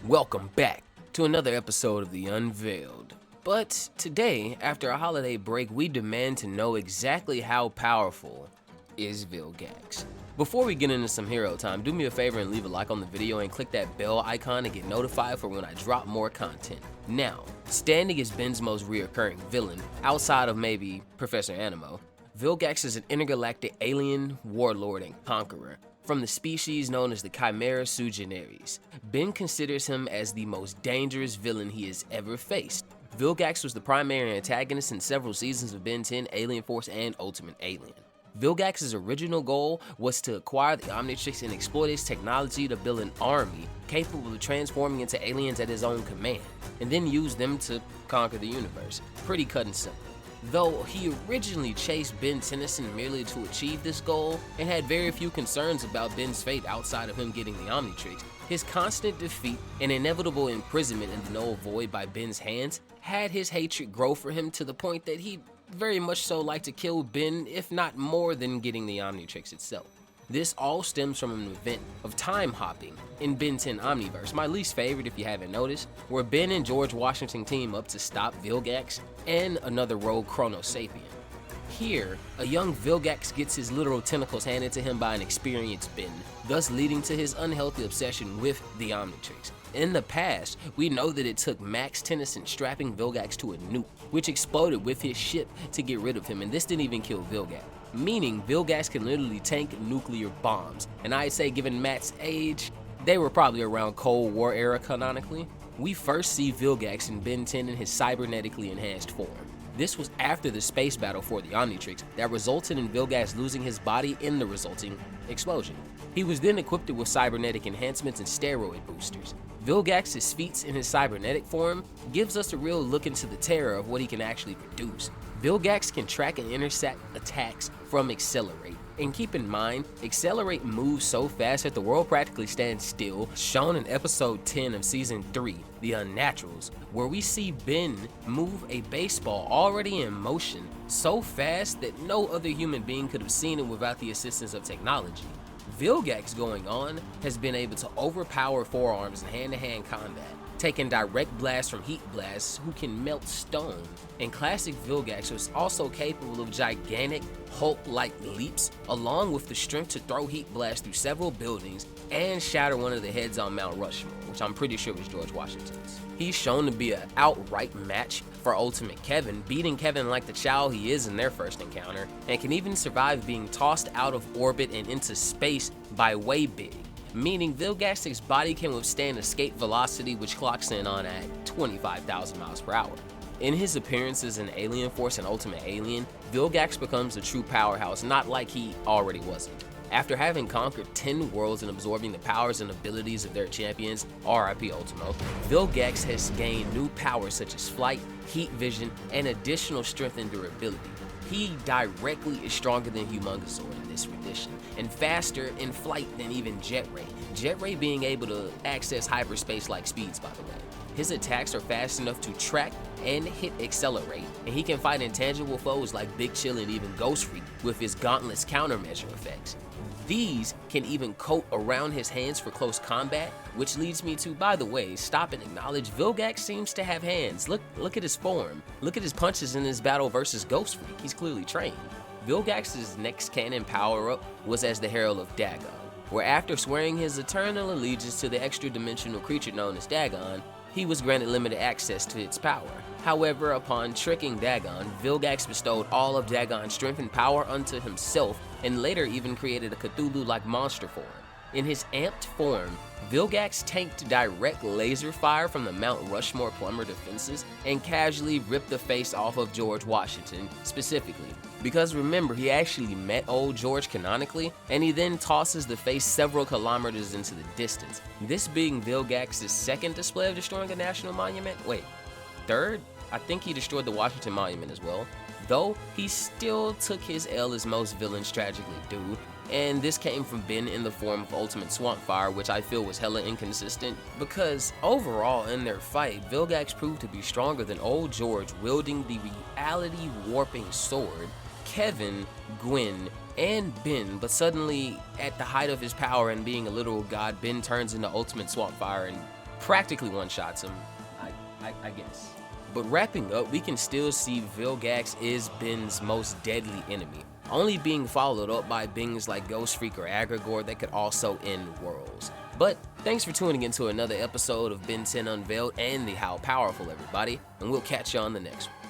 Welcome back to another episode of The Unveiled. But today, after a holiday break, we demand to know exactly how powerful is Vilgax. Before we get into some hero time, do me a favor and leave a like on the video and click that bell icon to get notified for when I drop more content. Now, standing as Ben's most reoccurring villain, outside of maybe Professor Animo, Vilgax is an intergalactic alien, warlord, and conqueror from the species known as the Chimera Suggenaries. Ben considers him as the most dangerous villain he has ever faced. Vilgax was the primary antagonist in several seasons of Ben 10, Alien Force, and Ultimate Alien. Vilgax's original goal was to acquire the Omnitrix and exploit its technology to build an army capable of transforming into aliens at his own command, and then use them to conquer the universe. Pretty cut and simple. Though he originally chased Ben Tennyson merely to achieve this goal, and had very few concerns about Ben's fate outside of him getting the Omnitrix, his constant defeat and inevitable imprisonment in the Null Void by Ben's hands had his hatred grow for him to the point that he'd very much so like to kill Ben, if not more than getting the Omnitrix itself. This all stems from an event of time hopping in Ben 10 Omniverse, my least favorite if you haven't noticed, where Ben and George Washington team up to stop Vilgax and another rogue Chrono Sapien. Here, a young Vilgax gets his literal tentacles handed to him by an experienced Ben, thus leading to his unhealthy obsession with the Omnitrix. In the past, we know that it took Max Tennyson strapping Vilgax to a nuke, which exploded with his ship to get rid of him, and this didn't even kill Vilgax. Meaning, Vilgax can literally tank nuclear bombs, and I'd say given Matt's age, they were probably around Cold War era canonically. We first see Vilgax in Ben 10 in his cybernetically enhanced form. This was after the space battle for the Omnitrix that resulted in Vilgax losing his body in the resulting explosion. He was then equipped with cybernetic enhancements and steroid boosters. Vilgax's feats in his cybernetic form gives us a real look into the terror of what he can actually produce. Vilgax can track and intercept attacks from Accelerate. And keep in mind, Accelerate moves so fast that the world practically stands still, shown in episode 10 of season 3, The Unnaturals, where we see Ben move a baseball already in motion so fast that no other human being could have seen it without the assistance of technology. Vilgax going on has been able to overpower forearms in hand-to-hand combat, taking direct blasts from heat blasts who can melt stone. And classic Vilgax was also capable of gigantic Hulk-like leaps, along with the strength to throw heat blasts through several buildings and shatter one of the heads on Mount Rushmore, which I'm pretty sure was George Washington's. He's shown to be an outright match for Ultimate Kevin, beating Kevin like the child he is in their first encounter, and can even survive being tossed out of orbit and into space by Way Big, meaning Vilgax's body can withstand escape velocity, which clocks in on at 25,000 miles per hour. In his appearances in Alien Force and Ultimate Alien, Vilgax becomes a true powerhouse, not like he already wasn't. After having conquered 10 worlds and absorbing the powers and abilities of their champions, RIP Ultimo, Vilgax has gained new powers such as flight, heat vision, and additional strength and durability. He directly is stronger than Humongousaur in this rendition, and faster in flight than even Jetray. Jetray being able to access hyperspace-like speeds, by the way. His attacks are fast enough to track and hit Accelerate, and he can fight intangible foes like Big Chill and even Ghost Freak with his Gauntlet's countermeasure effects. These can even coat around his hands for close combat, which leads me to, by the way, stop and acknowledge Vilgax seems to have hands. Look at his form. Look at his punches in his battle versus Ghost Freak. He's clearly trained. Vilgax's next canon power-up was as the Herald of Dagon, where after swearing his eternal allegiance to the extra-dimensional creature known as Dagon, he was granted limited access to its power. However, upon tricking Dagon, Vilgax bestowed all of Dagon's strength and power unto himself, and later even created a Cthulhu-like monster form. In his amped form, Vilgax tanked direct laser fire from the Mount Rushmore plumber defenses and casually ripped the face off of George Washington specifically. Because remember, he actually met old George canonically, and he then tosses the face several kilometers into the distance. This being Vilgax's second display of destroying a national monument? Wait, third? I think he destroyed the Washington Monument as well, though he still took his L as most villains tragically do, and this came from Ben in the form of Ultimate Swampfire, which I feel was hella inconsistent, because overall in their fight, Vilgax proved to be stronger than old George wielding the reality warping sword, Kevin, Gwen, and Ben, but suddenly at the height of his power and being a literal god, Ben turns into Ultimate Swampfire and practically one-shots him, I guess. But wrapping up, we can still see Vilgax is Ben's most deadly enemy, only being followed up by beings like Ghost Freak or Agrigor that could also end worlds. But thanks for tuning into another episode of Ben 10 Unveiled and the How Powerful, everybody, and we'll catch you on the next one.